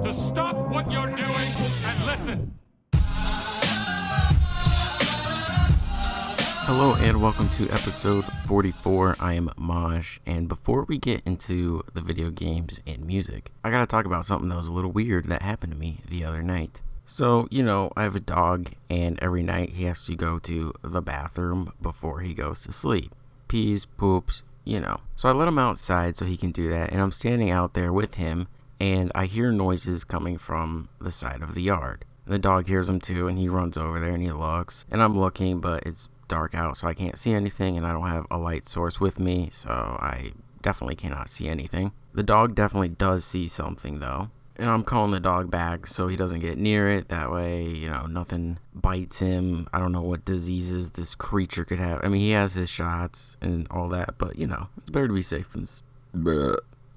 to stop what you're doing and listen. Hello and welcome to episode 44. I am MOSH, and before we get into the video games and music, I gotta talk about something that was a little weird that happened to me the other night. So, I have a dog, and every night he has to go to the bathroom before he goes to sleep. Pees, poops, So I let him outside so he can do that, and I'm standing out there with him, and I hear noises coming from the side of the yard. And the dog hears them too, and he runs over there and he looks, and I'm looking, but it's dark out, so I can't see anything, and I don't have a light source with me, so I definitely cannot see anything. The dog definitely does see something, though. And I'm calling the dog back so he doesn't get near it. That way, nothing bites him. I don't know what diseases this creature could have. I mean, he has his shots and all that, but, it's better to be safe than...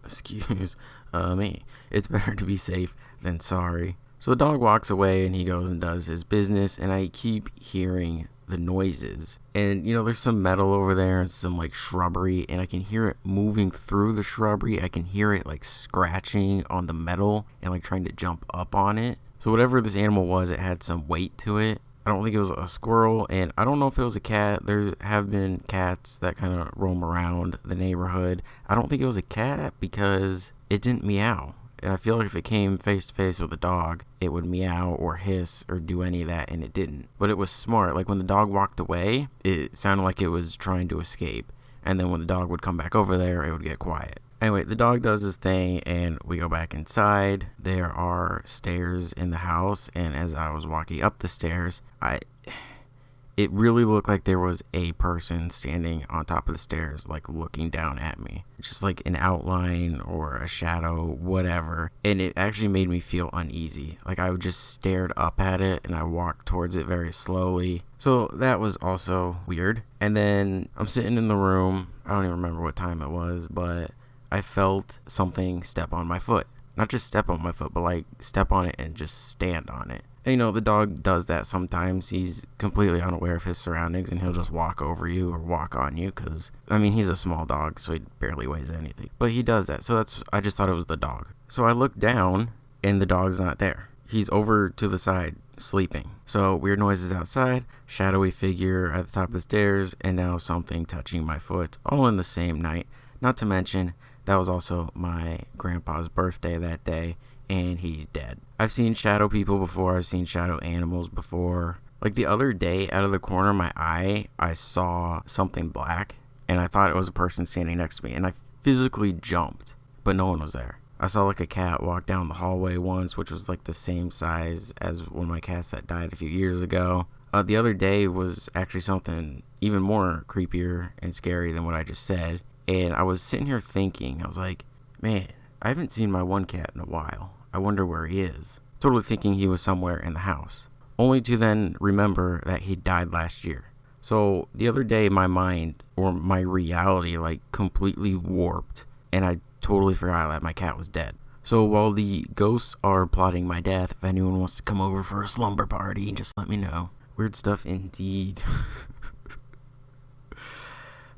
Excuse me. It's better to be safe than sorry. So the dog walks away, and he goes and does his business, and I keep hearing the noises. And, there's some metal over there and some, shrubbery, and I can hear it moving through the shrubbery. I can hear it, scratching on the metal and, trying to jump up on it. So whatever this animal was, it had some weight to it. I don't think it was a squirrel, and I don't know if it was a cat. There have been cats that kind of roam around the neighborhood. I don't think it was a cat because it didn't meow. And I feel like if it came face to face with a dog, it would meow or hiss or do any of that, and it didn't. But it was smart. When the dog walked away, it sounded like it was trying to escape. And then when the dog would come back over there, it would get quiet. Anyway, the dog does his thing, and we go back inside. There are stairs in the house, and as I was walking up the stairs, it really looked like there was a person standing on top of the stairs, looking down at me. Just an outline or a shadow, whatever. And it actually made me feel uneasy. I just stared up at it, and I walked towards it very slowly. So that was also weird. And then I'm sitting in the room. I don't even remember what time it was, but I felt something step on my foot. Not just step on my foot, but step on it and just stand on it. And, the dog does that sometimes. He's completely unaware of his surroundings, and he'll just walk over you or walk on you because, he's a small dog, so he barely weighs anything. But he does that, so I just thought it was the dog. So I look down, and the dog's not there. He's over to the side, sleeping. So weird noises outside, shadowy figure at the top of the stairs, and now something touching my foot, all in the same night. Not to mention, that was also my grandpa's birthday that day, and he's dead. I've seen shadow people before. I've seen shadow animals before. The other day, out of the corner of my eye, I saw something black, and I thought it was a person standing next to me, and I physically jumped, but no one was there. I saw a cat walk down the hallway once, which was the same size as one of my cats that died a few years ago. The other day was actually something even more creepier and scary than what I just said. And I was sitting here thinking, I was like, man, I haven't seen my one cat in a while. I wonder where he is. Totally thinking he was somewhere in the house. Only to then remember that he died last year. So the other day, my mind, or my reality, completely warped. And I totally forgot that my cat was dead. So while the ghosts are plotting my death, if anyone wants to come over for a slumber party, just let me know. Weird stuff indeed.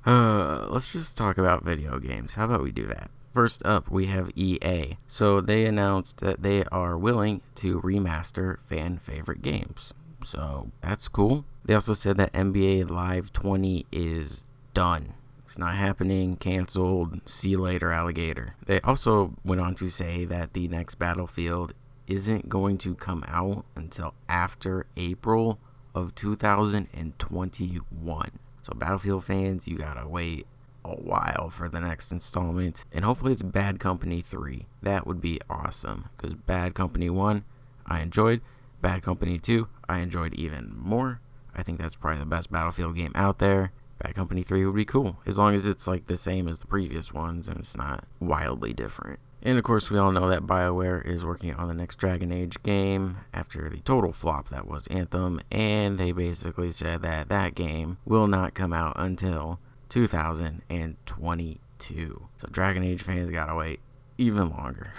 Let's just talk about video games. How about we do that? First up, we have EA. So they announced that they are willing to remaster fan favorite games. So that's cool. They also said that NBA Live 20 is done. It's not happening, canceled, see you later, alligator. They also went on to say that the next Battlefield isn't going to come out until after April of 2021. So Battlefield fans, you gotta wait a while for the next installment. And hopefully it's Bad Company 3. That would be awesome. Because Bad Company 1, I enjoyed. Bad Company 2, I enjoyed even more. I think that's probably the best Battlefield game out there. Bad Company 3 would be cool. As long as it's the same as the previous ones and it's not wildly different. And of course, we all know that BioWare is working on the next Dragon Age game after the total flop that was Anthem, and they basically said that that game will not come out until 2022. So Dragon Age fans gotta wait even longer.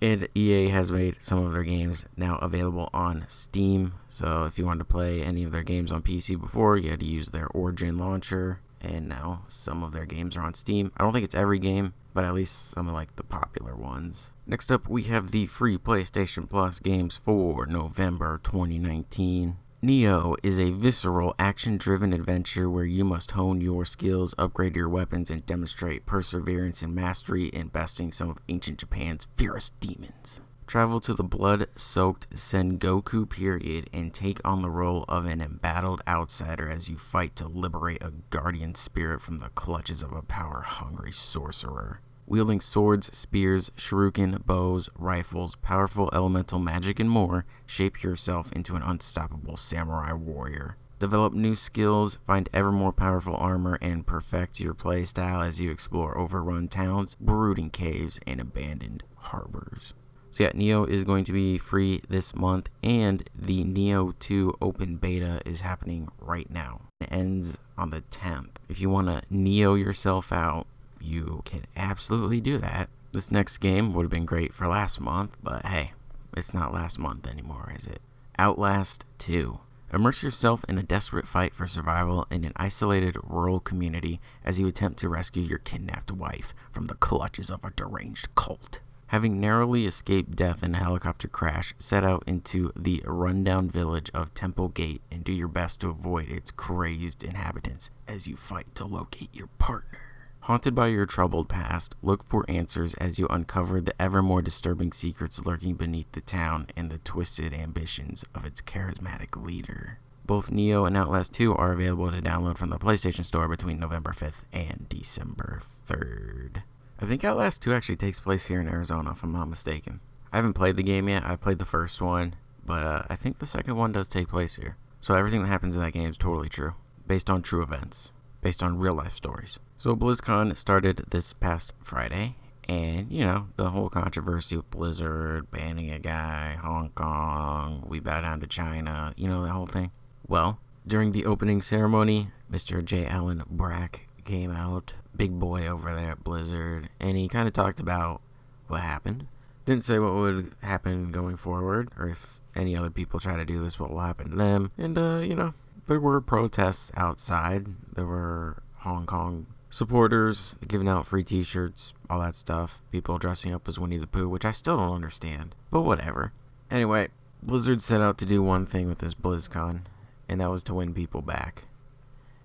And EA has made some of their games now available on Steam. So if you wanted to play any of their games on PC before, you had to use their Origin launcher. And now some of their games are on Steam. I don't think it's every game. but at least some of like the popular ones. Next up, we have the free PlayStation Plus games for November 2019. Neo is a visceral, action-driven adventure where you must hone your skills, upgrade your weapons, and demonstrate perseverance and mastery in besting some of ancient Japan's fiercest demons. Travel to the blood-soaked Sengoku period and take on the role of an embattled outsider as you fight to liberate a guardian spirit from the clutches of a power-hungry sorcerer. Wielding swords, spears, shuriken, bows, rifles, powerful elemental magic, and more, shape yourself into an unstoppable samurai warrior. Develop new skills, find ever more powerful armor, and perfect your playstyle as you explore overrun towns, brooding caves, and abandoned harbors. So yeah, Neo is going to be free this month, and the Neo 2 open beta is happening right now. It ends on the 10th. If you want to Neo yourself out, you can absolutely do that. This next game would have been great for last month, but hey, it's not last month anymore, is it? Outlast 2. Immerse yourself in a desperate fight for survival in an isolated rural community as you attempt to rescue your kidnapped wife from the clutches of a deranged cult. Having narrowly escaped death in a helicopter crash, set out into the rundown village of Temple Gate and do your best to avoid its crazed inhabitants as you fight to locate your partner. Haunted by your troubled past, look for answers as you uncover the ever more disturbing secrets lurking beneath the town and the twisted ambitions of its charismatic leader. Both Neo and Outlast 2 are available to download from the PlayStation Store between November 5th and December 3rd. I think Outlast 2 actually takes place here in Arizona, if I'm not mistaken. I haven't played the game yet. I played the first one, but I think the second one does take place here. So everything that happens in that game is totally true, based on true events, based on real-life stories. So Blizzcon started this past Friday, and, you know, the whole controversy with Blizzard, banning a guy, Hong Kong, we bow down to China, you know, that whole thing. Well, during the opening ceremony, Mr. J. Allen Brack came out, big boy over there at Blizzard, and he kind of talked about what happened. Didn't say what would happen going forward, or if any other people try to do this, what will happen to them. And, you know, there were protests outside. There were Hong Kong supporters giving out free t-shirts, all that stuff. People dressing up as Winnie the Pooh, which I still don't understand, but whatever. Anyway, Blizzard set out to do one thing with this BlizzCon, and that was to win people back.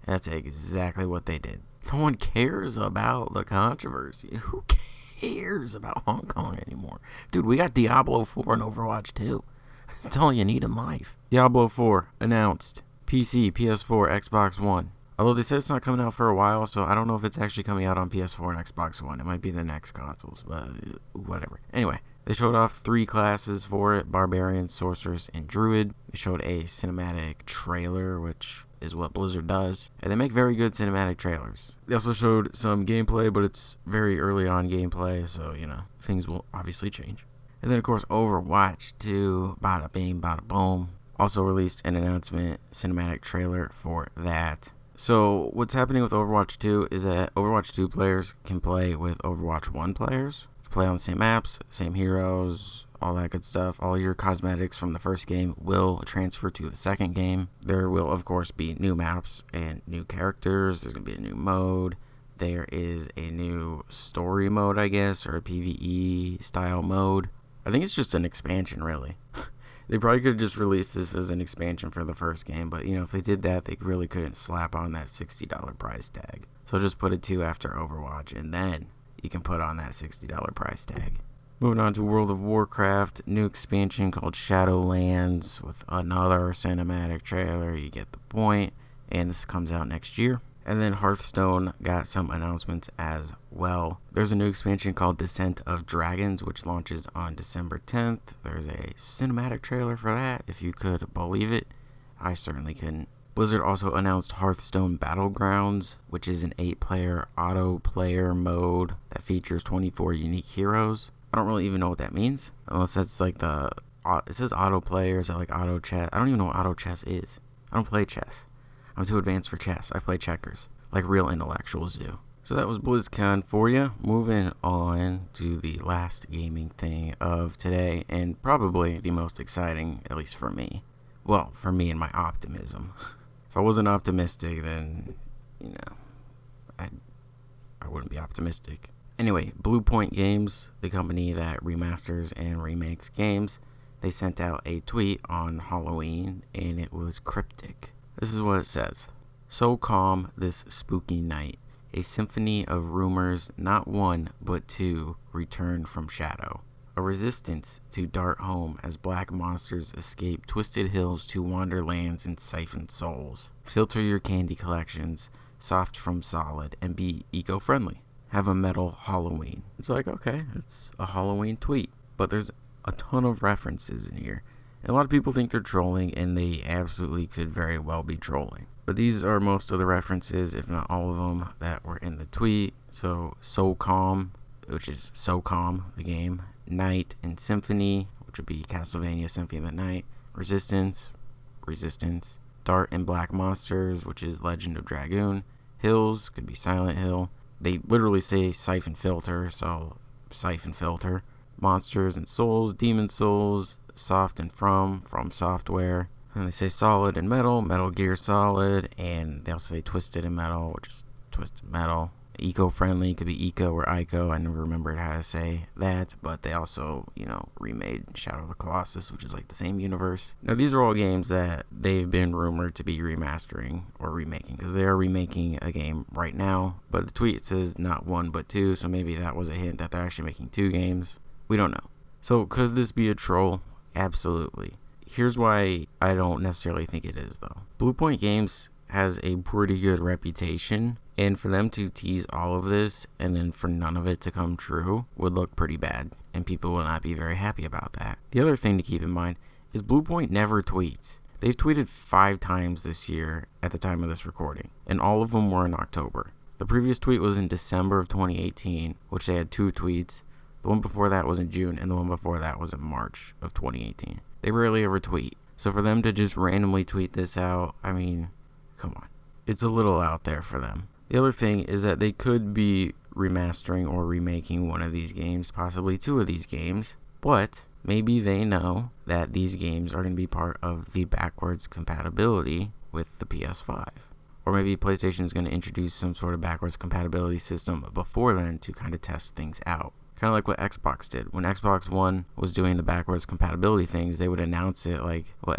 And that's exactly what they did. No one cares about the controversy. Who cares about Hong Kong anymore? Dude, we got Diablo 4 and Overwatch 2. That's all you need in life. Diablo 4 announced. PC, PS4, Xbox One. Although they said it's not coming out for a while, so I don't know if it's actually coming out on PS4 and Xbox One. It might be the next consoles, but whatever. Anyway, they showed off 3 classes for it: Barbarian, Sorceress, and Druid. They showed a cinematic trailer, which is what Blizzard does, and they make very good cinematic trailers. They also showed some gameplay, but it's very early on gameplay, so, you know, things will obviously change. And then, of course, Overwatch 2, bada bing, bada boom, also released an announcement cinematic trailer for that. So what's happening with Overwatch 2 is that Overwatch 2 players can play with Overwatch 1 players. Play on the same maps, same heroes, all that good stuff. All your cosmetics from the first game will transfer to the second game. There will, of course, be new maps and new characters. There's going to be a new mode. There is a new story mode, I guess, or a PvE style mode. I think it's just an expansion, really. They probably could have just released this as an expansion for the first game, but, you know, if they did that, they really couldn't slap on that $60 price tag. So just put a 2 after Overwatch, and then you can put on that $60 price tag. Moving on to World of Warcraft, new expansion called Shadowlands with another cinematic trailer. You get the point, and this comes out next year. And then Hearthstone got some announcements as well. There's a new expansion called Descent of Dragons, which launches on December 10th. There's a cinematic trailer for that, if you could believe it. I certainly couldn't. Blizzard also announced Hearthstone Battlegrounds, which is an 8-player auto-player mode that features 24 unique heroes. I don't really even know what that means, unless that's like it says auto-play, or is that like auto-chess? I don't even know what auto-chess is. I don't play chess. I'm too advanced for chess. I play checkers, like real intellectuals do. So that was BlizzCon for you. Moving on to the last gaming thing of today, and probably the most exciting, at least for me. Well, for me and my optimism. If I wasn't optimistic, then, you know, I wouldn't be optimistic. Anyway, Bluepoint Games, the company that remasters and remakes games, they sent out a tweet on Halloween, and it was cryptic. This is what it says. So calm this spooky night. A symphony of rumors, not one, but two, return from shadow. A resistance to dart home as black monsters escape twisted hills to wanderlands and siphon souls. Filter your candy collections, soft from solid, and be eco-friendly. Have a metal Halloween. It's like, okay, it's a Halloween tweet, but there's a ton of references in here. And a lot of people think they're trolling, and they absolutely could very well be trolling. But these are most of the references, if not all of them, that were in the tweet. So Calm, which is So Calm, the game. Night and Symphony, which would be Castlevania Symphony of the Night. Resistance. Dart and Black Monsters, which is Legend of Dragoon. Hills, could be Silent Hill. They literally say Siphon Filter, so Siphon Filter. Monsters and Souls, Demon Souls, Soft and From Software. And they say Solid and Metal Gear Solid, and they also say Twisted and Metal, which is Twisted Metal. Eco-friendly, could be Eco or Ico, I never remembered how to say that, but they also, remade Shadow of the Colossus, which is like the same universe. Now, these are all games that they've been rumored to be remastering or remaking, because they are remaking a game right now, but the tweet says not one, but two, so maybe that was a hint that they're actually making two games. We don't know. So, could this be a troll? Absolutely. Here's why I don't necessarily think it is, though. Bluepoint Games has a pretty good reputation, and for them to tease all of this and then for none of it to come true would look pretty bad, and people will not be very happy about that. The other thing to keep in mind is Bluepoint never tweets. They've tweeted 5 times this year at the time of this recording, and all of them were in October. The previous tweet was in December of 2018, which they had 2 tweets. The one before that was in June, and the one before that was in March of 2018. They rarely ever tweet. So for them to just randomly tweet this out, I mean, come on. It's a little out there for them. The other thing is that they could be remastering or remaking one of these games, possibly 2 of these games, but maybe they know that these games are going to be part of the backwards compatibility with the PS5. Or maybe PlayStation is going to introduce some sort of backwards compatibility system before then to kind of test things out. Kind of like what Xbox did. When Xbox One was doing the backwards compatibility things, they would announce it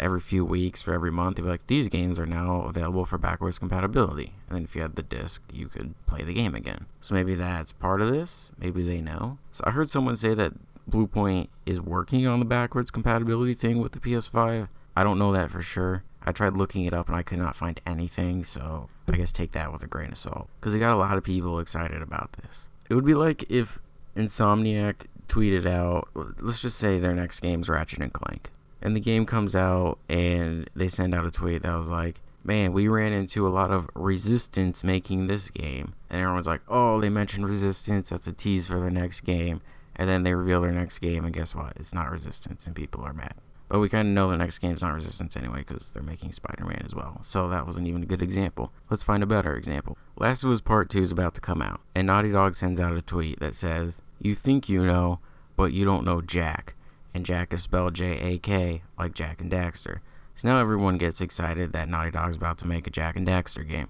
every few weeks or every month. They'd be like, these games are now available for backwards compatibility. And then if you had the disc, you could play the game again. So maybe that's part of this. Maybe they know. So I heard someone say that Bluepoint is working on the backwards compatibility thing with the PS5. I don't know that for sure. I tried looking it up and I could not find anything. So I guess take that with a grain of salt. Because they got a lot of people excited about this. It would be like if Insomniac tweeted out, let's just say their next game's Ratchet and Clank, and the game comes out and they send out a tweet that was like, man, we ran into a lot of resistance making this game, and everyone's like, oh, they mentioned resistance, that's a tease for their next game, and then they reveal their next game, and guess what, it's not resistance, and people are mad. But we kind of know the next game's not resistance anyway, because they're making Spider-Man as well. So that wasn't even a good example. Let's find a better example. Last of Us Part 2 is about to come out, and Naughty Dog sends out a tweet that says, you think you know, but you don't know Jack. And Jack is spelled J-A-K, like Jak and Daxter. So now everyone gets excited that Naughty Dog's about to make a Jak and Daxter game.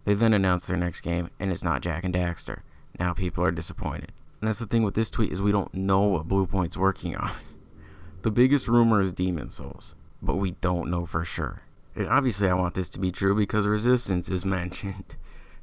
They then announce their next game, and it's not Jak and Daxter. Now people are disappointed. And that's the thing with this tweet, is we don't know what Bluepoint's working on. The biggest rumor is Demon Souls, but we don't know for sure. And obviously I want this to be true because Resistance is mentioned.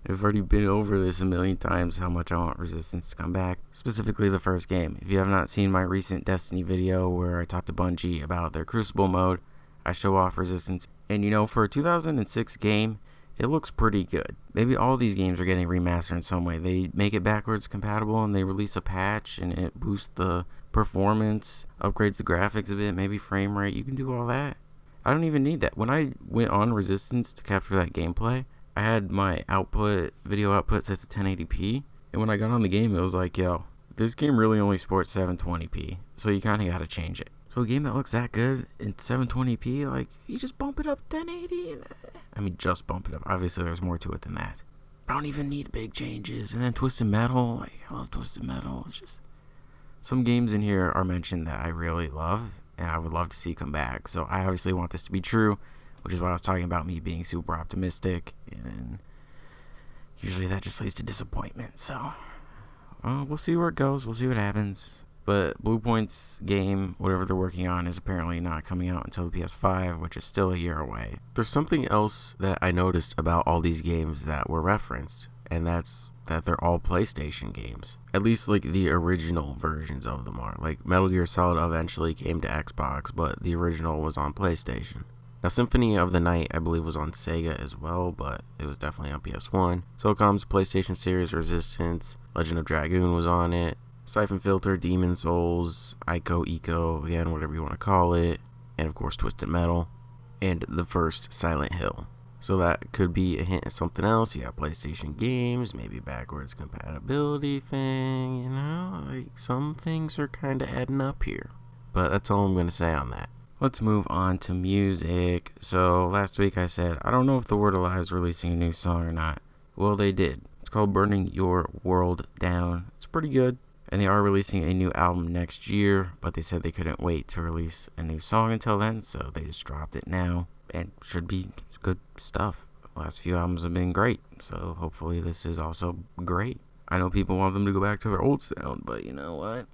I've already been over this a million times, how much I want Resistance to come back. Specifically the first game. If you have not seen my recent Destiny video where I talked to Bungie about their Crucible mode, I show off Resistance. And for a 2006 game, it looks pretty good. Maybe all these games are getting remastered in some way. They make it backwards compatible and they release a patch and it boosts the performance, upgrades the graphics a bit, maybe frame rate. You can do all that. I don't even need that. When I went on Resistance to capture that gameplay, I had my video output set to 1080p, and when I got on the game, it was like, yo, this game really only supports 720p, so you kind of got to change it. So a game that looks that good in 720p, you just bump it up to 1080, just bump it up. Obviously, there's more to it than that. I don't even need big changes. And then Twisted Metal, I love Twisted Metal. It's just, some games in here are mentioned that I really love, and I would love to see come back. So I obviously want this to be true, which is why I was talking about me being super optimistic, and usually that just leads to disappointment, so we'll see where it goes. We'll see what happens. But Bluepoint's game, whatever they're working on, is apparently not coming out until the PS5, which is still a year away. There's something else that I noticed about all these games that were referenced, and that's that they're all PlayStation games. At least, like, the original versions of them are. Like, Metal Gear Solid eventually came to Xbox, but the original was on PlayStation. Now, Symphony of the Night, I believe, was on Sega as well, but it was definitely on PS1. SOCOM's PlayStation series, Resistance, Legend of Dragoon was on it. Siphon Filter, Demon Souls, Ico, Eco, again, whatever you want to call it. And, of course, Twisted Metal. And the first Silent Hill. So that could be a hint at something else. You got PlayStation games, maybe backwards compatibility thing, you know? Like, some things are kind of adding up here. But that's all I'm going to say on that. Let's move on to music. So, last week I said, I don't know if The Word Alive is releasing a new song or not. Well, they did. It's called Burning Your World Down. It's pretty good. And they are releasing a new album next year, but they said they couldn't wait to release a new song until then, so they just dropped it now. And should be good stuff. The last few albums have been great, so hopefully this is also great. I know people want them to go back to their old sound, but you know what?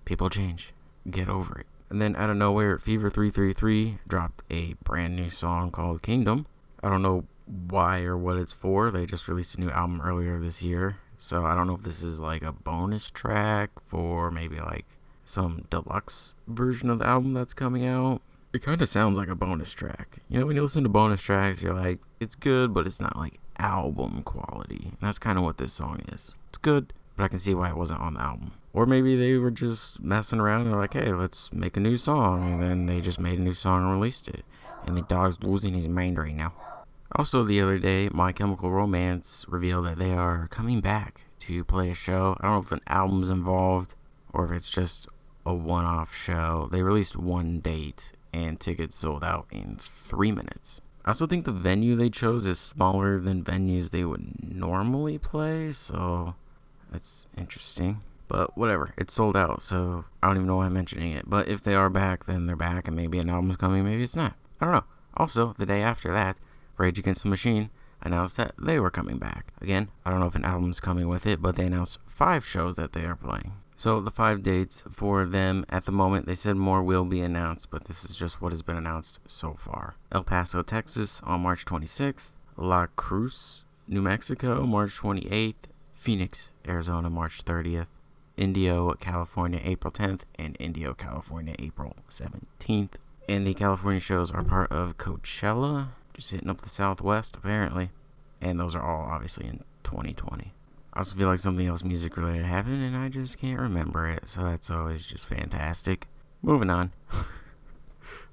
People change. Get over it. And then out of nowhere, Fever 333 dropped a brand new song called Kingdom. I don't know why or what it's for. They just released a new album earlier this year. So I don't know if this is like a bonus track for maybe like some deluxe version of the album that's coming out. It kind of sounds like a bonus track. You know, when you listen to bonus tracks, you're like, it's good, but it's not like album quality. And that's kind of what this song is. It's good, but I can see why it wasn't on the album. Or maybe they were just messing around and they're like, hey, let's make a new song. And then they just made a new song and released it. And the dog's losing his mind right now. Also, the other day, My Chemical Romance revealed that they are coming back to play a show. I don't know if an album's involved or if it's just a one-off show. They released one date and tickets sold out in 3 minutes. I also think the venue they chose is smaller than venues they would normally play, so that's interesting. But whatever, it's sold out, so I don't even know why I'm mentioning it. But if they are back, then they're back, and maybe an album's coming, maybe it's not. I don't know. Also, the day after that, Rage Against the Machine announced that they were coming back. Again, I don't know if an album's coming with it, but they announced 5 shows that they are playing. So the 5 dates for them at the moment, they said more will be announced, but this is just what has been announced so far. El Paso, Texas on March 26th, La Cruz, New Mexico, March 28th, Phoenix, Arizona, March 30th, Indio, California, April 10th, and Indio, California, April 17th. And the California shows are part of Coachella, just hitting up the Southwest, apparently. And those are all, obviously, in 2020. I also feel like something else music-related happened, and I just can't remember it, so that's always just fantastic. Moving on.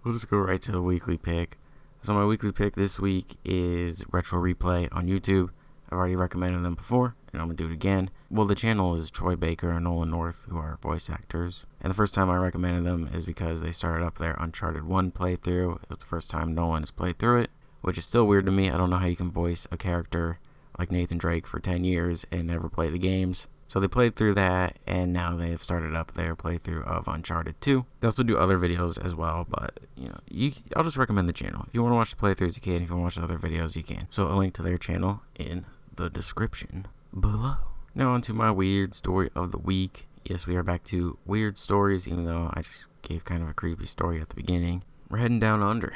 We'll just go right to the weekly pick. So my weekly pick this week is Retro Replay on YouTube. I've already recommended them before, and I'm going to do it again. Well, the channel is Troy Baker and Nolan North, who are voice actors. And the first time I recommended them is because they started up their Uncharted 1 playthrough. It was the first time Nolan has played through it, which is still weird to me. I don't know how you can voice a character like Nathan Drake for 10 years and never play the games. So they played through that, and now they've started up their playthrough of Uncharted 2. They also do other videos as well, but, you know, I'll just recommend the channel. If you want to watch the playthroughs, you can. If you want to watch the other videos, you can. So a link to their channel in the description below. Now on to my weird story of the week. Yes, we are back to weird stories, even though I just gave kind of a creepy story at the beginning. We're heading down under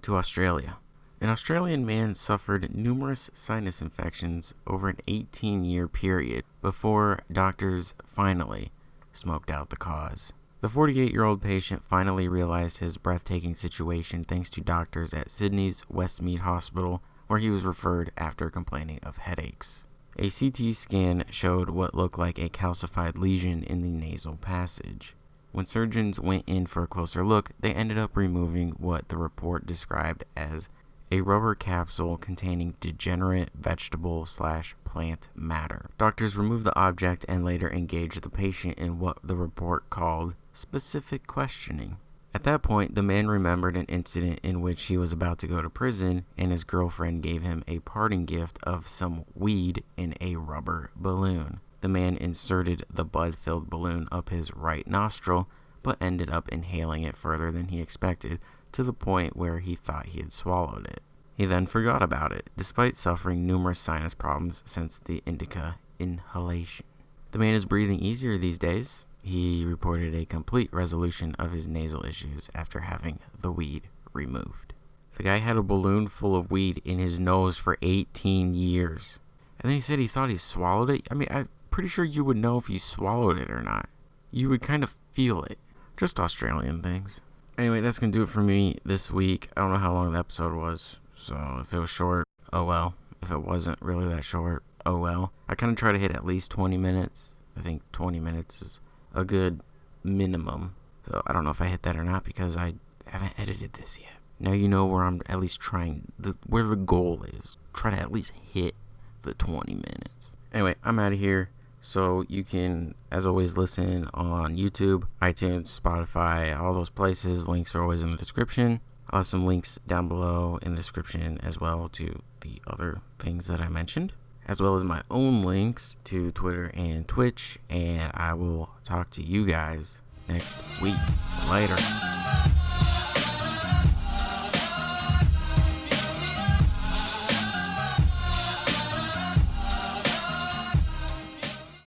to Australia. An Australian man suffered numerous sinus infections over an 18-year period before doctors finally smoked out the cause. The 48-year-old patient finally realized his breathtaking situation thanks to doctors at Sydney's Westmead Hospital, where he was referred after complaining of headaches. A CT scan showed what looked like a calcified lesion in the nasal passage. When surgeons went in for a closer look, they ended up removing what the report described as a rubber capsule containing degenerate vegetable/plant matter. Doctors removed the object and later engaged the patient in what the report called specific questioning. At that point, the man remembered an incident in which he was about to go to prison and his girlfriend gave him a parting gift of some weed in a rubber balloon. The man inserted the bud-filled balloon up his right nostril, but ended up inhaling it further than he expected, to the point where he thought he had swallowed it. He then forgot about it, despite suffering numerous sinus problems since the indica inhalation. The man is breathing easier these days. He reported a complete resolution of his nasal issues after having the weed removed. The guy had a balloon full of weed in his nose for 18 years. And then he said he thought he swallowed it. I mean, I'm pretty sure you would know if you swallowed it or not. You would kind of feel it. Just Australian things. Anyway, that's going to do it for me this week. I don't know how long the episode was. So if it was short, oh well. If it wasn't really that short, oh well. I kind of try to hit at least 20 minutes. I think 20 minutes is a good minimum. So I don't know if I hit that or not because I haven't edited this yet. Now you know where I'm at least trying, where the goal is. Try to at least hit the 20 minutes. Anyway, I'm out of here. So you can, as always, listen on YouTube, iTunes, Spotify, all those places. Links are always in the description. I'll have some links down below in the description as well to the other things that I mentioned, as well as my own links to Twitter and Twitch. And I will talk to you guys next week. Later.